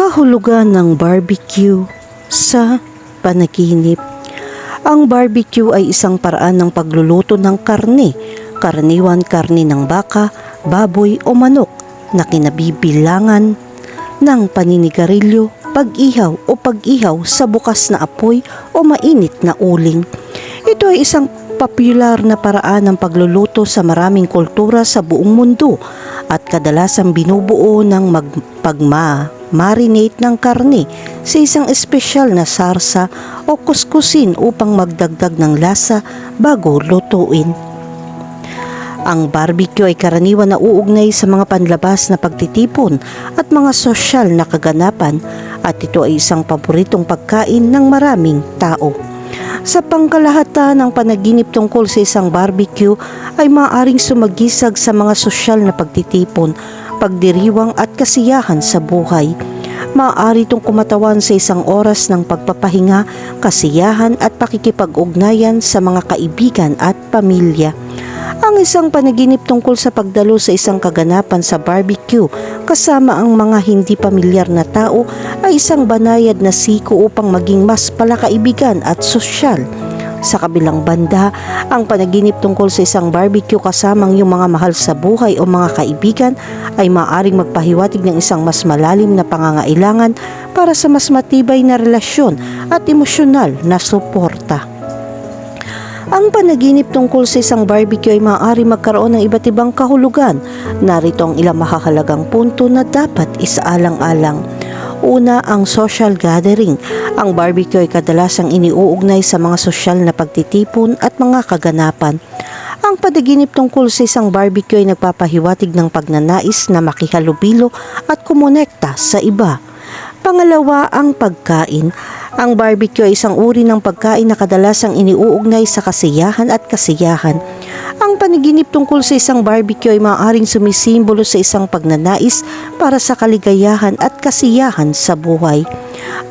Kahulugan ng barbecue sa panaginip. Ang barbecue ay isang paraan ng pagluluto ng karne, karaniwan karne ng baka, baboy o manok na kinabibilangan ng paninigarilyo, pag-ihaw o pag-ihaw sa bukas na apoy o mainit na uling. Ito ay isang popular na paraan ng pagluluto sa maraming kultura sa buong mundo at kadalasang binubuo ng pagma-marinate ng karne sa isang espesyal na sarsa o kuskusin upang magdagdag ng lasa bago lutuin. Ang barbecue ay karaniwan na uugnay sa mga panlabas na pagtitipon at mga sosyal na kaganapan at ito ay isang paboritong pagkain ng maraming tao. Sa pangkalahatan ng panaginip tungkol sa isang barbecue ay maaaring sumagisag sa mga sosyal na pagtitipon, pagdiriwang at kasiyahan sa buhay. Maaari itong kumatawan sa isang oras ng pagpapahinga, kasiyahan at pakikipag-ugnayan sa mga kaibigan at pamilya. Ang isang panaginip tungkol sa pagdalo sa isang kaganapan sa barbecue kasama ang mga hindi pamilyar na tao ay isang banayad na siko upang maging mas palakaibigan at sosyal. Sa kabilang banda, ang panaginip tungkol sa isang barbecue kasamang yung mga mahal sa buhay o mga kaibigan ay maaaring magpahiwatig ng isang mas malalim na pangangailangan para sa mas matibay na relasyon at emosyonal na suporta. Ang panaginip tungkol sa isang barbecue ay maaari magkaroon ng iba't ibang kahulugan. Narito ang ilang mahahalagang punto na dapat isaalang-alang. Una, ang social gathering. Ang barbecue ay kadalasang iniuugnay sa mga sosyal na pagtitipon at mga kaganapan. Ang panaginip tungkol sa isang barbecue ay nagpapahiwatig ng pagnanais na makihalubilo at kumonekta sa iba. Pangalawa, ang pagkain. Ang barbecue ay isang uri ng pagkain na kadalasang iniuugnay sa kasiyahan at kasiyahan. Ang panaginip tungkol sa isang barbecue ay maaaring sumisimbolo sa isang pagnanais para sa kaligayahan at kasiyahan sa buhay.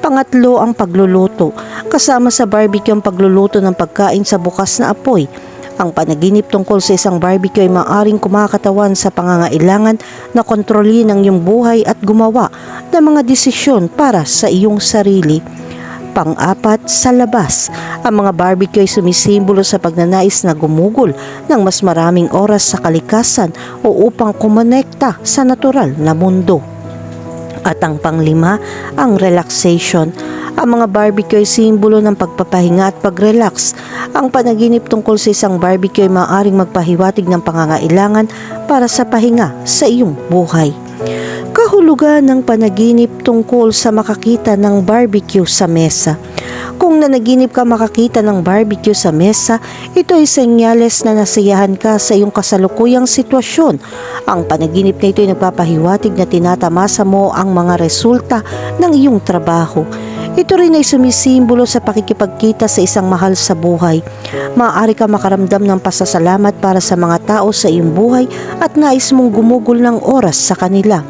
Pangatlo, ang pagluluto. Kasama sa barbecue ang pagluluto ng pagkain sa bukas na apoy. Ang panaginip tungkol sa isang barbecue ay maaaring kumakatawan sa pangangailangan na kontrolin ang iyong buhay at gumawa ng mga desisyon para sa iyong sarili. Pang-apat, sa labas. Ang mga barbecue ay sumisimbolo sa pagnanais na gumugol ng mas maraming oras sa kalikasan o upang kumonekta sa natural na mundo. At ang panglima, ang relaxation. Ang mga barbecue ay simbolo ng pagpapahinga at pag-relax. Ang panaginip tungkol sa isang barbecue ay maaaring magpahiwatig ng pangangailangan para sa pahinga sa iyong buhay. Kahulugan ng panaginip tungkol sa makakita ng barbecue sa mesa. Kung nanaginip ka makakita ng barbecue sa mesa, ito ay senyales na nasiyahan ka sa iyong kasalukuyang sitwasyon. Ang panaginip na ito ay nagpapahiwatig na tinatamasa mo ang mga resulta ng iyong trabaho. Ito rin ay sumisimbolo sa pakikipagkita sa isang mahal sa buhay. Maaari ka makaramdam ng pasasalamat para sa mga tao sa iyong buhay at nais mong gumugol ng oras sa kanila.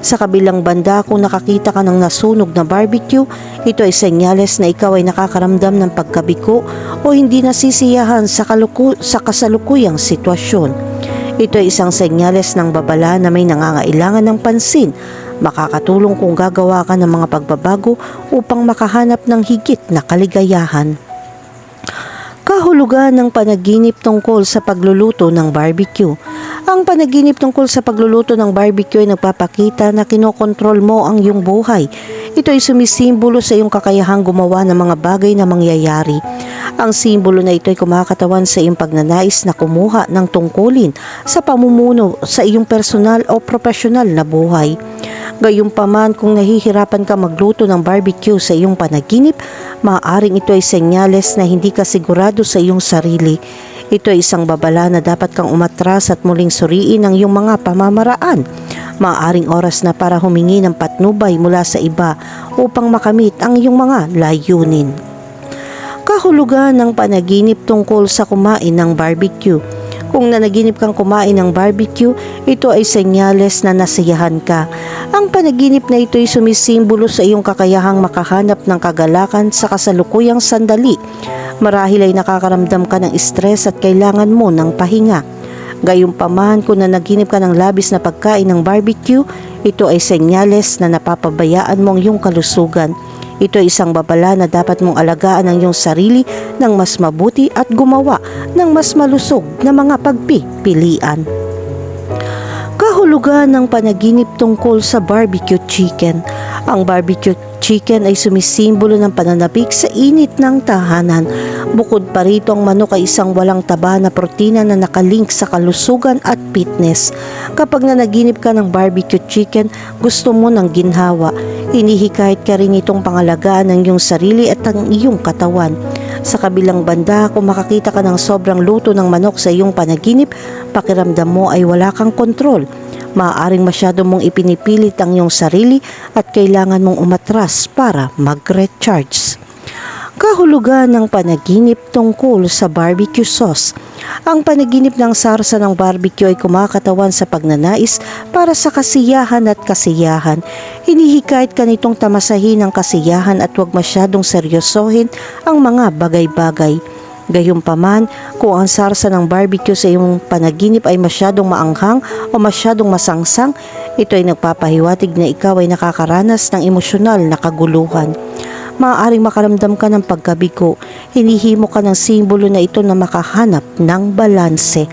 Sa kabilang banda, kung nakakita ka ng nasunog na barbecue, ito ay senyales na ikaw ay nakakaramdam ng pagkabiko o hindi nasisiyahan sa kasalukuyang sitwasyon. Ito ay isang senyales ng babala na may nangangailangan ng pansin. Makakatulong kung gagawa ka ng mga pagbabago upang makahanap ng higit na kaligayahan. Kahulugan ng panaginip tungkol sa pagluluto ng barbecue. Ang panaginip tungkol sa pagluluto ng barbecue ay nagpapakita na kinokontrol mo ang iyong buhay. Ito ay sumisimbolo sa iyong kakayahang gumawa ng mga bagay na mangyayari. Ang simbolo na ito ay kumakatawan sa iyong pagnanais na kumuha ng tungkulin sa pamumuno sa iyong personal o profesional na buhay. Gayunpaman, kung nahihirapan ka magluto ng barbecue sa iyong panaginip, maaaring ito ay senyales na hindi ka sigurado sa iyong sarili. Ito ay isang babala na dapat kang umatras at muling suriin ang iyong mga pamamaraan. Maaaring oras na para humingi ng patnubay mula sa iba upang makamit ang iyong mga layunin. Kahulugan ng panaginip tungkol sa kumain ng barbecue. Kung nanaginip kang kumain ng barbecue, ito ay senyales na nasiyahan ka. Ang panaginip na ito ay sumisimbolo sa iyong kakayahang makahanap ng kagalakan sa kasalukuyang sandali. Marahil ay nakakaramdam ka ng stress at kailangan mo ng pahinga. Gayunpaman, kung nanaginip ka ng labis na pagkain ng barbecue, Ito ay senyales na napapabayaan mo ang iyong kalusugan. Ito ay isang babala na dapat mong alagaan ang iyong sarili ng mas mabuti at gumawa ng mas malusog na mga pagpipilian. Kahulugan ng panaginip tungkol sa barbecue chicken. Ang barbecue chicken ay sumisimbolo ng pananabik sa init ng tahanan. Bukod pa rito, ang manok ay isang walang taba na protina na nakalink sa kalusugan at fitness. Kapag nanaginip ka ng barbecue chicken, gusto mo ng ginhawa. Hinihikayat ka rin itong pangalagaan ng iyong sarili at ang iyong katawan. Sa kabilang banda, kung makakita ka ng sobrang luto ng manok sa iyong panaginip, pakiramdam mo ay wala kang kontrol. Maaaring masyado mong ipinipilit ang iyong sarili at kailangan mong umatras para mag-recharge. Kahulugan ng panaginip tungkol sa barbecue sauce. Ang panaginip ng sarsa ng barbecue ay kumakatawan sa pagnanais para sa kasiyahan at kasiyahan. Hinihikayat ka nitong tamasahin ang kasiyahan at huwag masyadong seryosohin ang mga bagay-bagay. Gayunpaman, kung ang sarsa ng barbecue sa iyong panaginip ay masyadong maanghang o masyadong masangsang, ito ay nagpapahiwatig na ikaw ay nakakaranas ng emosyonal na kaguluhan. Maaaring makaramdam ka ng pagkabigo. Hinihimo ka ng simbolo na ito na makahanap ng balanse.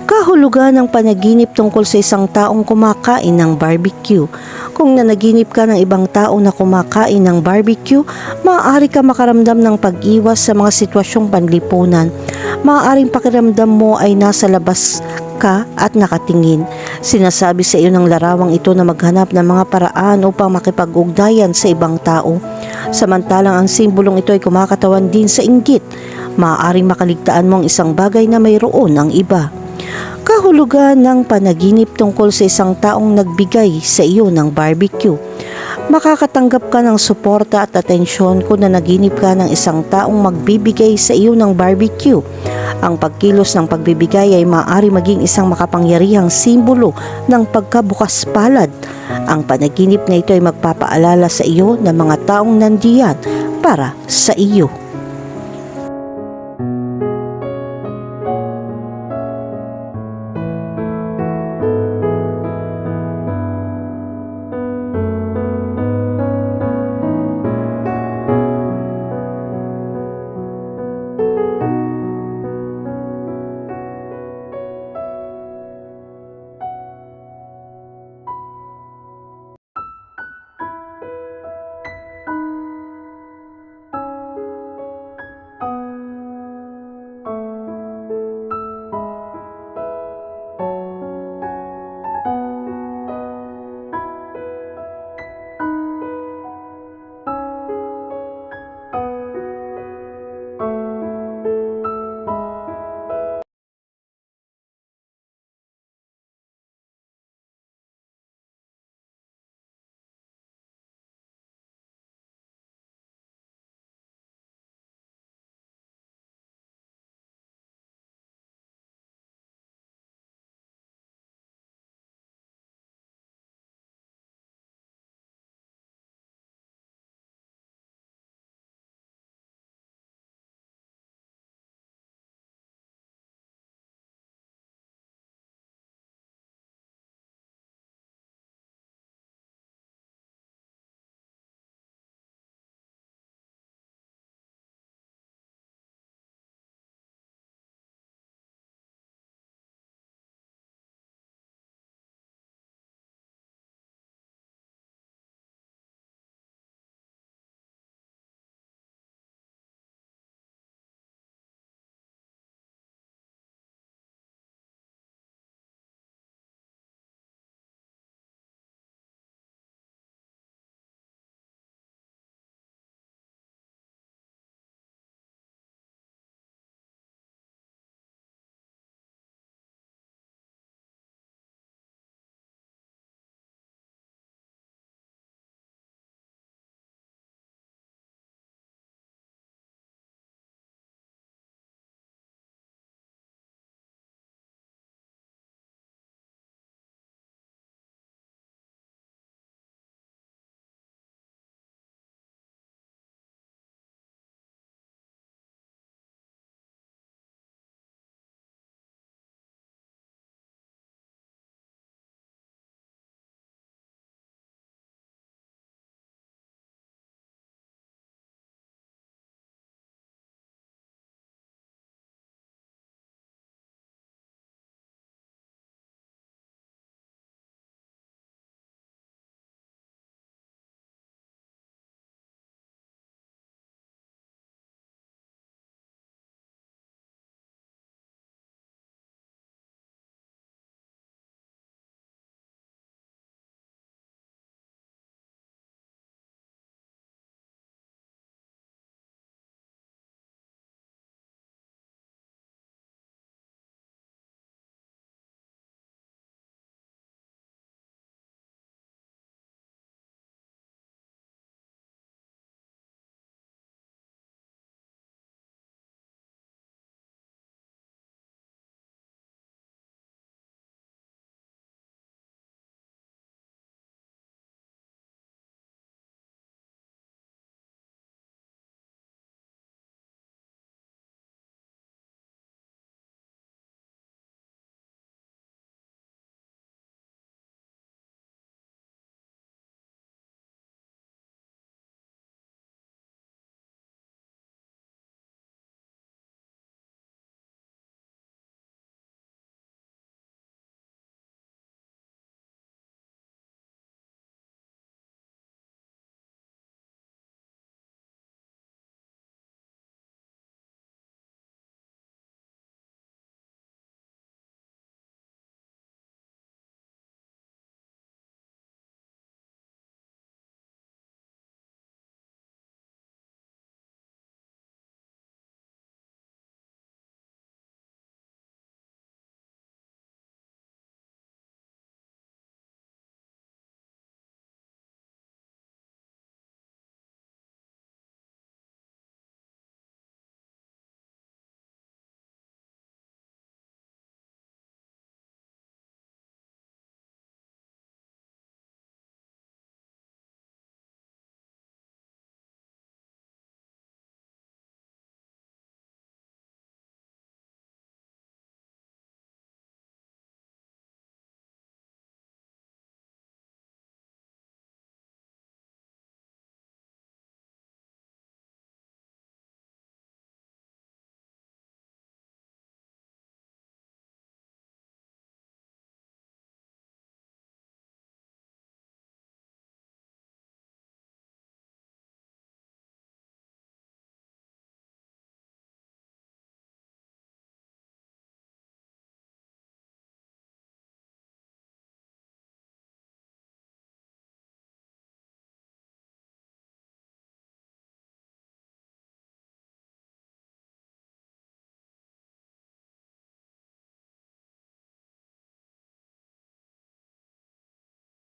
Kahulugan ng panaginip tungkol sa isang taong kumakain ng barbecue. Kung nanaginip ka ng ibang tao na kumakain ng barbecue, maaari ka makaramdam ng pag-iwas sa mga sitwasyong panlipunan. Maaaring pakiramdam mo ay nasa labas ka at nakatingin. Sinasabi sa iyo ng larawang ito na maghanap ng mga paraan upang makipag-ugnayan sa ibang tao. Samantalang ang simbolong ito ay kumakatawan din sa inggit. Maaaring makaligtaan mo ang isang bagay na mayroon ang iba. Kahulugan ng panaginip tungkol sa isang taong nagbigay sa iyo ng barbecue. Makakatanggap ka ng suporta at atensyon kung nanaginip ka ng isang taong magbibigay sa iyo ng barbecue. Ang pagkilos ng pagbibigay ay maaari maging isang makapangyarihang simbolo ng pagkabukas palad. Ang panaginip na ito ay magpapaalala sa iyo ng mga taong nandiyan para sa iyo.